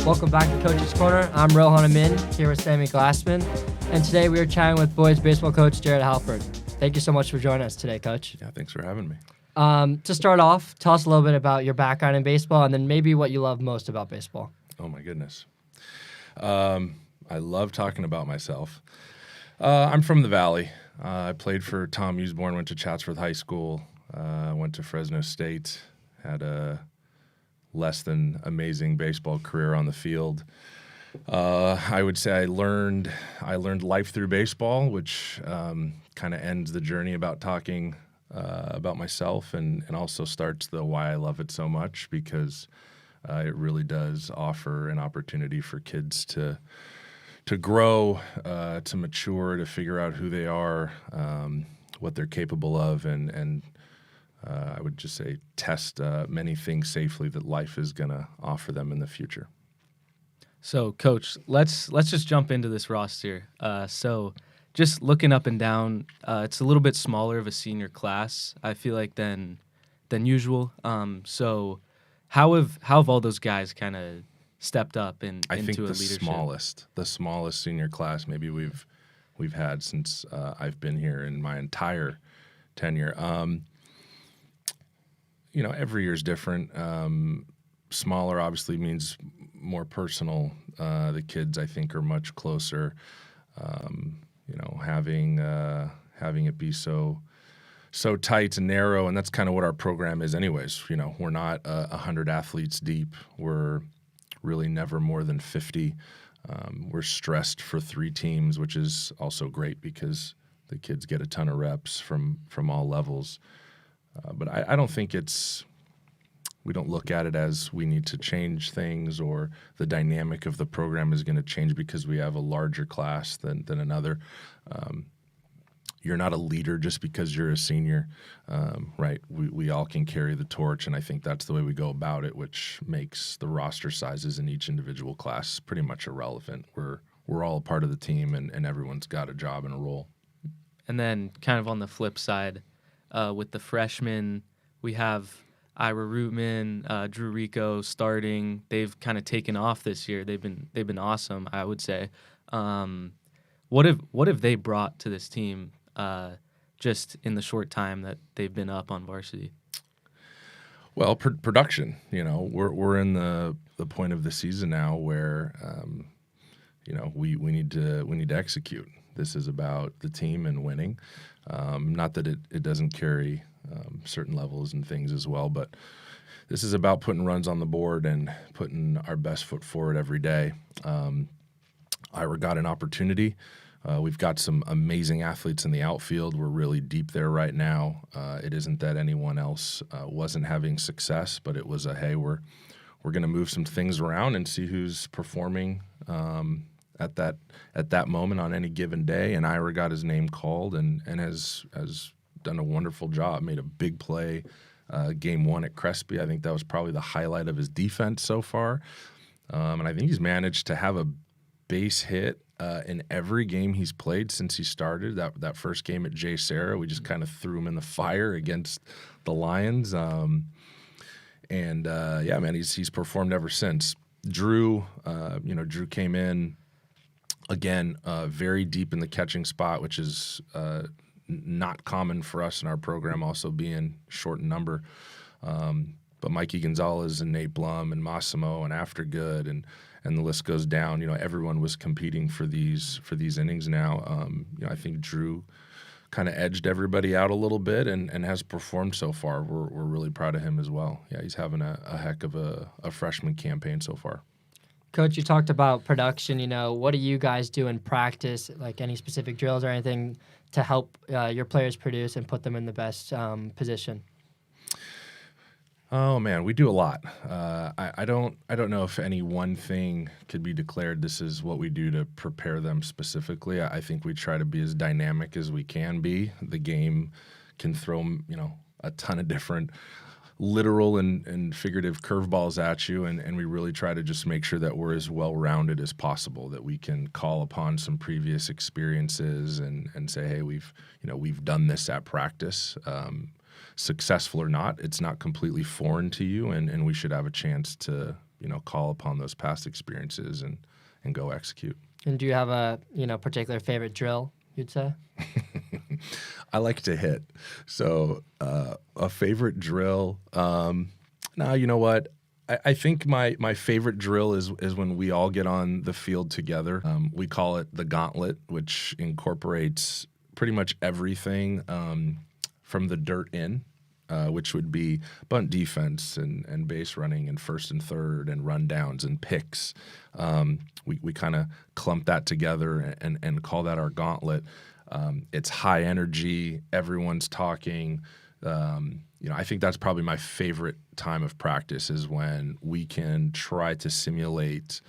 Welcome back to Coach's Corner. I'm Rohan Amin, here with Sammy Glassman, and today we are chatting with boys baseball coach Jared Halpert. Thank you so much for joining us today, Coach. Yeah, thanks for having me. To start off, tell us a little bit about your background in baseball and then maybe what you love most about baseball. Oh, my goodness. I love talking about myself. I'm from the Valley. I played for Tom Usborne, went to Chatsworth High School, went to Fresno State, had a less than amazing baseball career on the field. I would say I learned life through baseball, which kind of ends the journey about talking about myself and also starts the why I love it so much, because it really does offer an opportunity for kids to grow, to mature, to figure out who they are, what they're capable of, and I would just say test many things safely that life is going to offer them in the future. So, Coach, let's just jump into this roster. So, just looking up and down, it's a little bit smaller of a senior class, I feel like, than usual. So, how have all those guys kind of stepped up into a leadership? The smallest senior class maybe we've had since I've been here in my entire tenure. Every year is different. Smaller obviously means more personal. The kids, I think, are much closer. Having it be so tight and narrow, and that's kind of what our program is anyways. We're not 100 athletes deep. We're really never more than 50. We're stressed for 3 teams, which is also great because the kids get a ton of reps from all levels. But I don't think we don't look at it as we need to change things or the dynamic of the program is going to change because we have a larger class than another. You're not a leader just because you're a senior, right? We all can carry the torch, and I think that's the way we go about it, which makes the roster sizes in each individual class pretty much irrelevant. We're all a part of the team, and everyone's got a job and a role. And then kind of on the flip side, with the freshmen, we have Ira Rootman, Drew Rico starting. They've kind of taken off this year. They've been awesome, I would say. What have they brought to this team just in the short time that they've been up on varsity? Well, production. We're in the point of the season now where we need to execute. This is about the team and winning. Not that it doesn't carry certain levels and things as well, but this is about putting runs on the board and putting our best foot forward every day. Ira got an opportunity. We've got some amazing athletes in the outfield. We're really deep there right now. It isn't that anyone else wasn't having success, but it was hey, we're going to move some things around and see who's performing at that moment on any given day. And Ira got his name called and has done a wonderful job. Made a big play game 1 at Crespi. I think that was probably the highlight of his defense so far. And I think he's managed to have a base hit in every game he's played since he started. That first game at J. Sarah, we just kind of threw him in the fire against the Lions. He's performed ever since. Drew came in again very deep in the catching spot, which is not common for us in our program, also being short in number. But Mikey Gonzalez and Nate Blum and Massimo and Aftergood and the list goes down. Everyone was competing for these innings now. I think Drew kind of edged everybody out a little bit and has performed so far. We're really proud of him as well. Yeah, he's having a heck of a freshman campaign so far. Coach, you talked about production. What do you guys do in practice, like any specific drills or anything to help your players produce and put them in the best position? Oh man, we do a lot. I don't know if any one thing could be declared this is what we do to prepare them specifically. I think we try to be as dynamic as we can be. The game can throw a ton of different literal and figurative curveballs at you, and we really try to just make sure that we're as well-rounded as possible, that we can call upon some previous experiences and say, hey, we've done this at practice. Successful or not, it's not completely foreign to you, and we should have a chance to call upon those past experiences and go execute. And do you have a particular favorite drill, you'd say? I like to hit. So a favorite drill. Now, you know what? I think my favorite drill is when we all get on the field together. We call it the gauntlet, which incorporates pretty much everything from the dirt in, which would be bunt defense and base running and first and third and rundowns and picks. We kind of clump that together and call that our gauntlet. It's high energy. Everyone's talking. I think that's probably my favorite time of practice is when we can try to simulate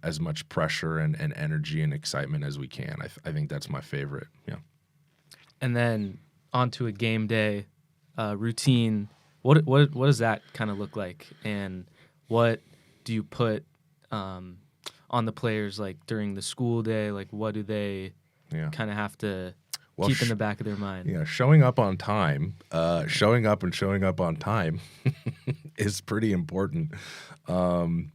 as much pressure and energy and excitement as we can. I think that's my favorite. Yeah. And then onto a game day routine. What does that kind of look like? And what do you put on the players like during the school day? Like what do they kind of have to keep in the back of their mind? Yeah, showing up on time on time is pretty important. I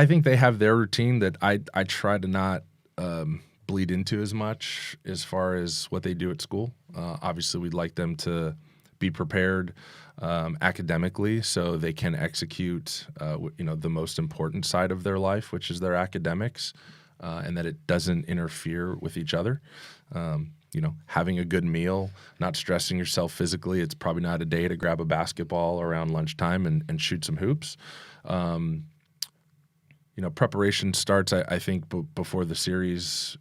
think they have their routine that I try to not bleed into as much as far as what they do at school. Obviously, we'd like them to be prepared academically so they can execute the most important side of their life, which is their academics, and that it doesn't interfere with each other. Having a good meal, not stressing yourself physically. It's probably not a day to grab a basketball around lunchtime and shoot some hoops. Preparation starts, I think, before the series,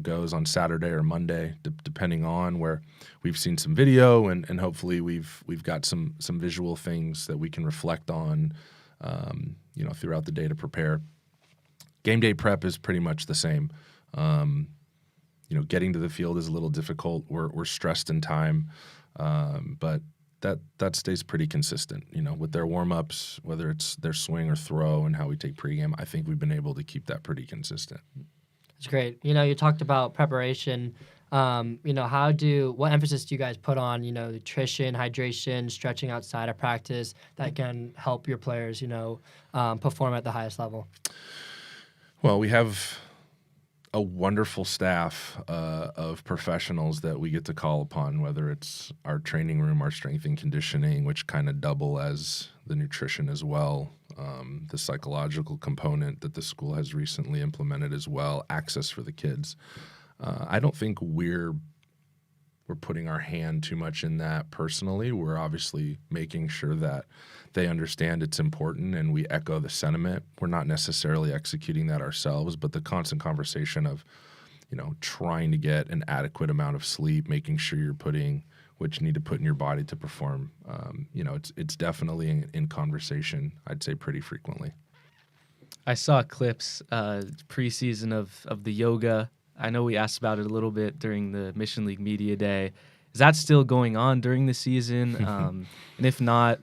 goes on Saturday or Monday, depending on where we've seen some video and hopefully we've got some visual things that we can reflect on, throughout the day to prepare. Game day prep is pretty much the same. Getting to the field is a little difficult. We're stressed in time, but that stays pretty consistent. With their warm-ups, whether it's their swing or throw and how we take pregame, I think we've been able to keep that pretty consistent. That's great. You talked about preparation. What emphasis do you guys put on, nutrition, hydration, stretching outside of practice that can help your players, perform at the highest level? Well, we have a wonderful staff of professionals that we get to call upon, whether it's our training room, our strength and conditioning, which kind of double as the nutrition as well, the psychological component that the school has recently implemented as well, access for the kids. I don't think we're putting our hand too much in that personally. We're obviously making sure that they understand it's important and we echo the sentiment. We're not necessarily executing that ourselves, but the constant conversation of, trying to get an adequate amount of sleep, making sure you're putting what you need to put in your body to perform. It's definitely in conversation, I'd say pretty frequently. I saw clips preseason of the yoga. I know we asked about it a little bit during the Mission League Media Day. Is that still going on during the season? And if not,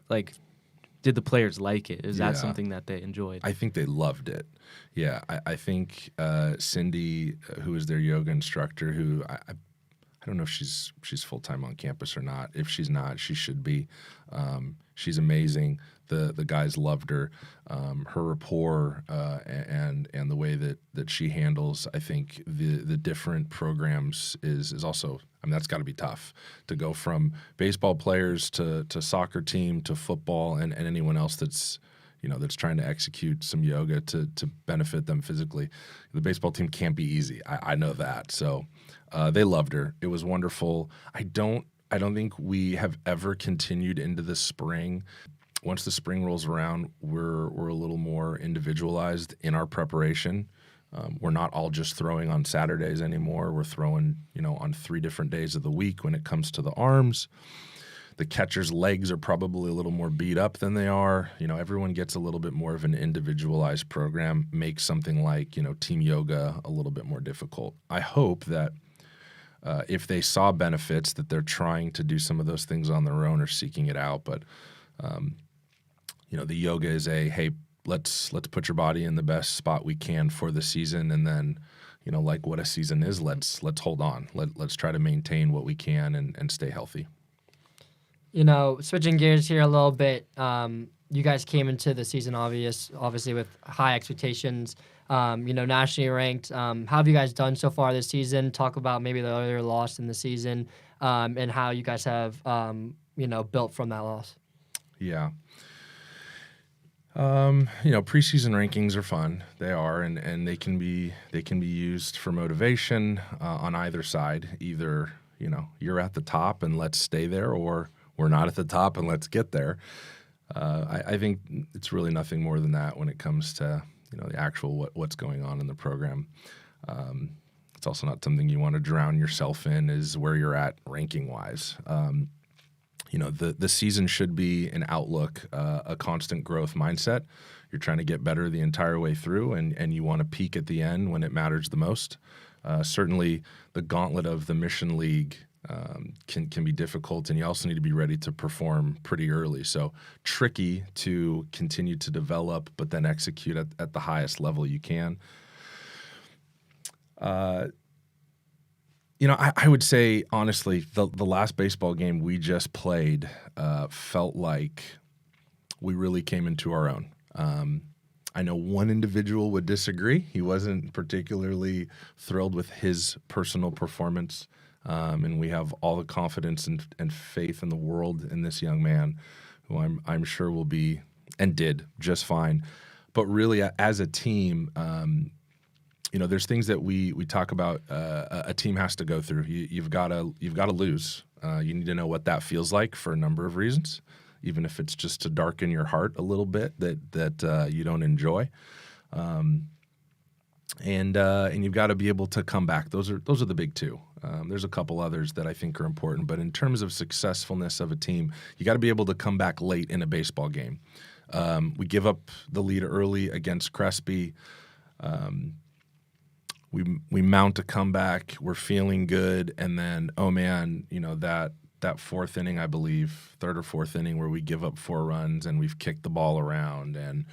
did the players like it? Is that something that they enjoyed? I think they loved it. Yeah, I think Cindy, who is their yoga instructor, who I don't know if she's full-time on campus or not. If she's not, she should be. She's amazing. The guys loved her. Her rapport and the way that she handles, I think, the different programs is also, that's got to be tough to go from baseball players to soccer team to football and anyone else that's trying to execute some yoga to benefit them physically. The baseball team can't be easy. I know that. So they loved her. It was wonderful. I don't think we have ever continued into the spring. Once the spring rolls around, we're a little more individualized in our preparation. We're not all just throwing on Saturdays anymore. We're throwing, on 3 different days of the week when it comes to the arms. The catcher's legs are probably a little more beat up than they are. Everyone gets a little bit more of an individualized program, makes something like, team yoga a little bit more difficult. I hope that if they saw benefits, that they're trying to do some of those things on their own or seeking it out. But, the yoga is hey, let's put your body in the best spot we can for the season. And then, like what a season is, let's hold on. Let's try to maintain what we can and stay healthy. Switching gears here a little bit, you guys came into the season obviously with high expectations. Nationally ranked. How have you guys done so far this season? Talk about maybe the other loss in the season, and how you guys have built from that loss. Yeah. Preseason rankings are fun. They are, and they can be used for motivation on either side. Either you're at the top and let's stay there, or we're not at the top and let's get there. I think it's really nothing more than that when it comes to the actual what's going on in the program. It's also not something you want to drown yourself in, is where you're at ranking wise. The season should be an outlook, a constant growth mindset. You're trying to get better the entire way through, and you want to peak at the end when it matters the most. Certainly, the gauntlet of the Mission League can be difficult, and you also need to be ready to perform pretty early. So tricky to continue to develop, but then execute at the highest level you can. I would say, honestly, the last baseball game we just played felt like we really came into our own. I know one individual would disagree. He wasn't particularly thrilled with his personal performance, and we have all the confidence and faith in the world in this young man, who I'm sure will be and did just fine. But really, as a team, there's things that we talk about. A team has to go through. You've got to lose. You need to know what that feels like for a number of reasons, even if it's just to darken your heart a little bit that you don't enjoy. And you've got to be able to come back. Those are the big two. There's a couple others that I think are important, but in terms of successfulness of a team, you got to be able to come back late in a baseball game. We give up the lead early against Crespi. We mount a comeback. We're feeling good, and then that fourth inning, I believe, third or fourth inning, where we give up 4 runs and we've kicked the ball around, and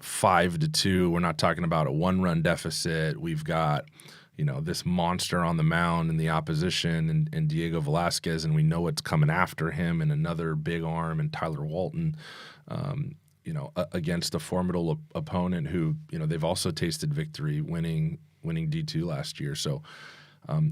5-2. We're not talking about a 1-run deficit. We've got this monster on the mound in the opposition, and Diego Velasquez, and we know what's coming after him, and another big arm, and Tyler Walton. Against a formidable opponent who, they've also tasted victory winning D2 last year. So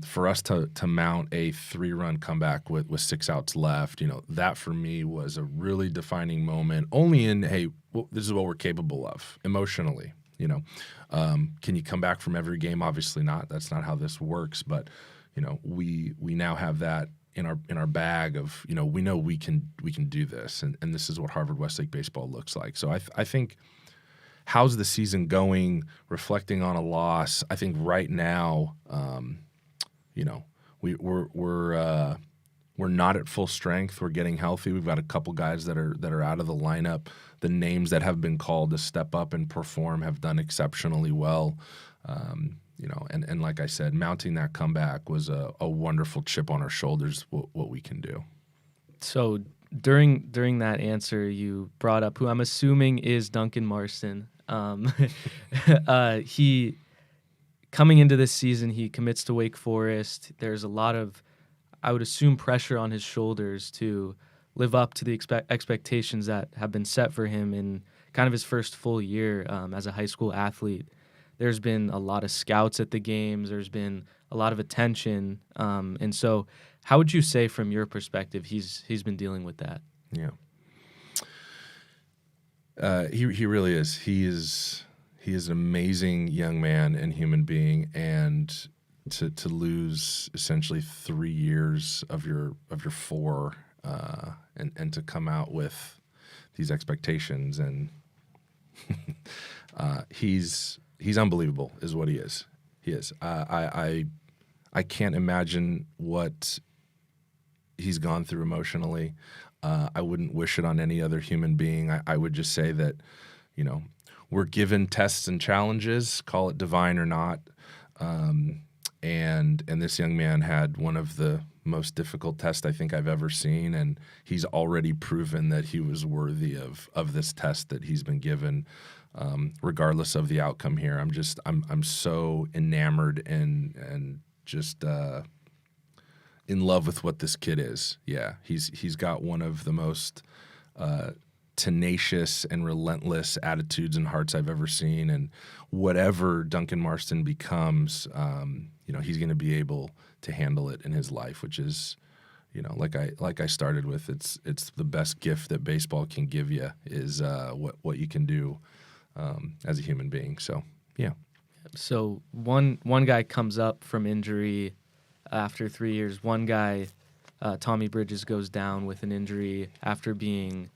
for us to mount a 3-run comeback with 6 outs left, that for me was a really defining moment, only in, hey, this is what we're capable of emotionally. Can you come back from every game? Obviously not. That's not how this works. But, we now have that in our bag of, we know we can do this, and this is what Harvard Westlake baseball looks like. So I think, how's the season going? Reflecting on a loss, I think right now, we're not at full strength. We're getting healthy. We've got a couple guys that are out of the lineup. The names that have been called to step up and perform have done exceptionally well. And like I said, mounting that comeback was a wonderful chip on our shoulders, what we can do. So during that answer, you brought up who I'm assuming is Duncan Marston. He, coming into this season, he commits to Wake Forest. There's a lot of, I would assume, pressure on his shoulders to live up to the expectations that have been set for him in kind of his first full year as a high school athlete. There's been a lot of scouts at the games. There's been a lot of attention. And so how would you say from your perspective he's been dealing with that? Yeah. He really is. He is an amazing young man and human being, and to lose essentially 3 years of your 4 and to come out with these expectations, and he's unbelievable is what he is. He is. I can't imagine what he's gone through emotionally. I wouldn't wish it on any other human being. I would just say that, we're given tests and challenges, call it divine or not. And this young man had one of the most difficult tests I think I've ever seen, and he's already proven that he was worthy of this test that he's been given. Regardless of the outcome here, I'm so enamored and just in love with what this kid is. Yeah, he's got one of the most tenacious and relentless attitudes and hearts I've ever seen. And whatever Duncan Marston becomes, he's going to be able to handle it in his life, which is, like I started with, it's the best gift that baseball can give you is what you can do as a human being. So, yeah. So one guy comes up from injury after 3 years. One guy, Tommy Bridges, goes down with an injury after being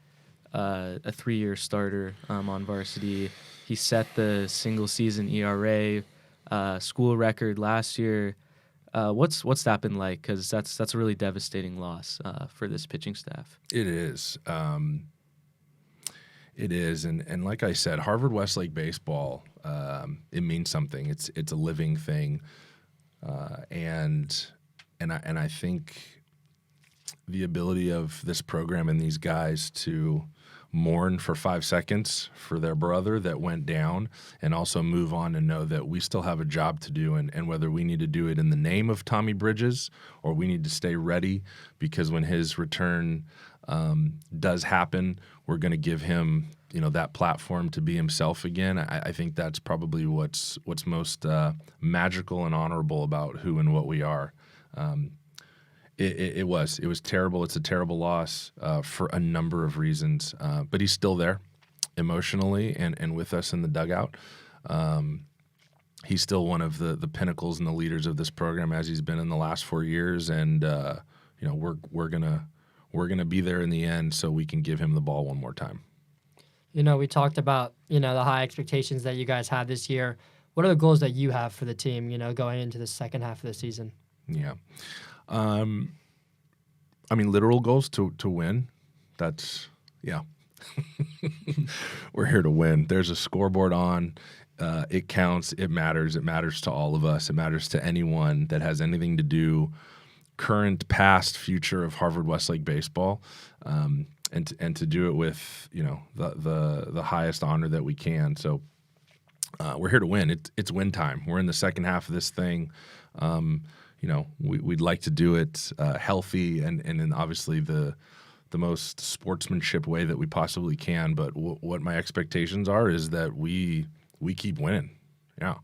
a 3-year starter on varsity. He set the single season ERA school record last year. What's that been like? Because that's a really devastating loss for this pitching staff. It is. It is, and like I said, Harvard Westlake baseball, it means something. It's a living thing, and I think the ability of this program and these guys to mourn for 5 seconds for their brother that went down and also move on and know that we still have a job to do, and whether we need to do it in the name of Tommy Bridges or we need to stay ready because when his return does happen, we're going to give him that platform to be himself again. I think that's probably what's most magical and honorable about who and what we are. It was terrible. It's a terrible loss for a number of reasons, but he's still there emotionally and with us in the dugout. He's still one of the pinnacles and the leaders of this program as he's been in the last 4 years, and we're gonna be there in the end so we can give him the ball one more time. We talked about the high expectations that you guys had this year. What are the goals that you have for the team? Going into the second half of the season. Yeah. Literal goals to win. That's, yeah. We're here to win. There's a scoreboard on. It counts. It matters. It matters to all of us. It matters to anyone that has anything to do, current, past, future of Harvard Westlake baseball, and to do it with the highest honor that we can. So we're here to win. It's win time. We're in the second half of this thing. We'd like to do it healthy and in obviously the most sportsmanship way that we possibly can. But what my expectations are is that we keep winning. Yeah.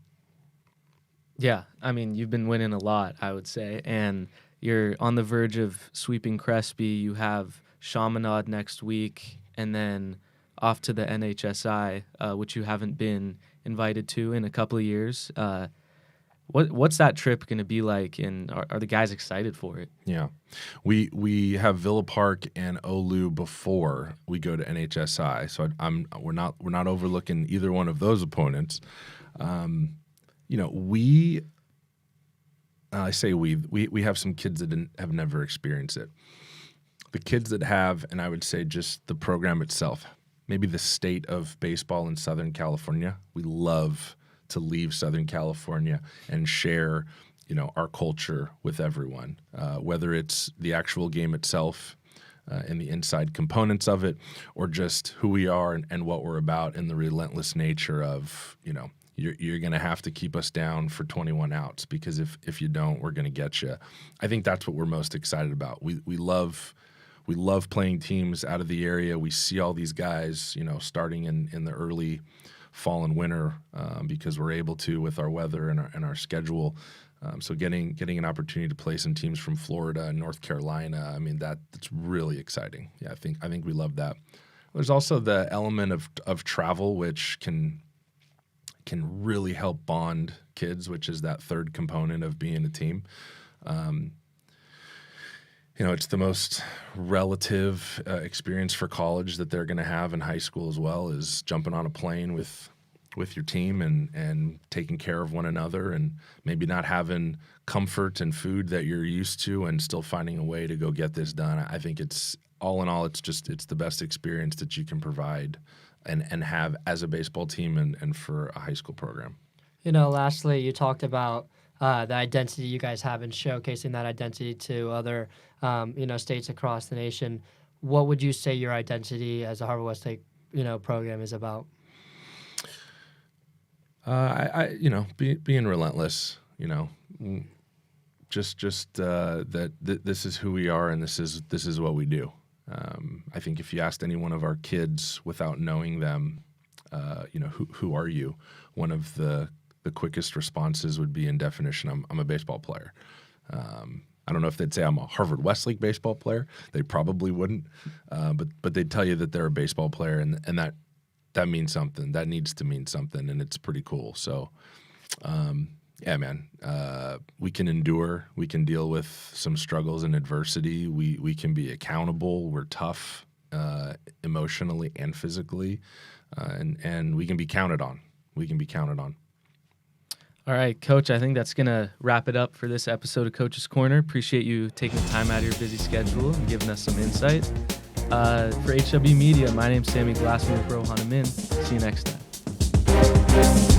Yeah, you've been winning a lot, I would say, and you're on the verge of sweeping Crespi. You have Chaminade next week, and then off to the NHSI, which you haven't been invited to in a couple of years. What's that trip going to be like, and are the guys excited for it? Yeah. We have Villa Park and Olu before we go to NHSI, so we're not overlooking either one of those opponents. I say we have some kids that have never experienced it. The kids that have, and I would say just the program itself, maybe the state of baseball in Southern California, we love to leave Southern California and share, our culture with everyone, whether it's the actual game itself and the inside components of it, or just who we are and what we're about and the relentless nature of, you're going to have to keep us down for 21 outs because if you don't, we're going to get you. I think that's what we're most excited about. We love playing teams out of the area. We see all these guys, starting in the early fall and winter because we're able to with our weather and our schedule. So getting an opportunity to play some teams from Florida and North Carolina, that's really exciting. Yeah, I think we love that. There's also the element of travel, which can really help bond kids, which is that third component of being a team. It's the most relative experience for college that they're going to have in high school as well, is jumping on a plane with your team and taking care of one another and maybe not having comfort and food that you're used to and still finding a way to go get this done. I think it's all in all, it's the best experience that you can provide and have as a baseball team and for a high school program. Lastly, you talked about the identity you guys have and showcasing that identity to other, states across the nation. What would you say your identity as a Harvard Westlake, program is about? Being relentless, just that this is who we are and this is what we do. I think if you asked any one of our kids without knowing them, who are you? One of the quickest responses would be in definition, I'm a baseball player. I don't know if they'd say I'm a Harvard Westlake baseball player. They probably wouldn't, but they'd tell you that they're a baseball player, and that means something. That needs to mean something, and it's pretty cool. So, yeah, man, we can endure. We can deal with some struggles and adversity. We can be accountable. We're tough emotionally and physically, and we can be counted on. We can be counted on. All right, Coach, I think that's going to wrap it up for this episode of Coach's Corner. Appreciate you taking time out of your busy schedule and giving us some insight. For HW Media, my name's Sammy Glassman with Rohan Amin. See you next time.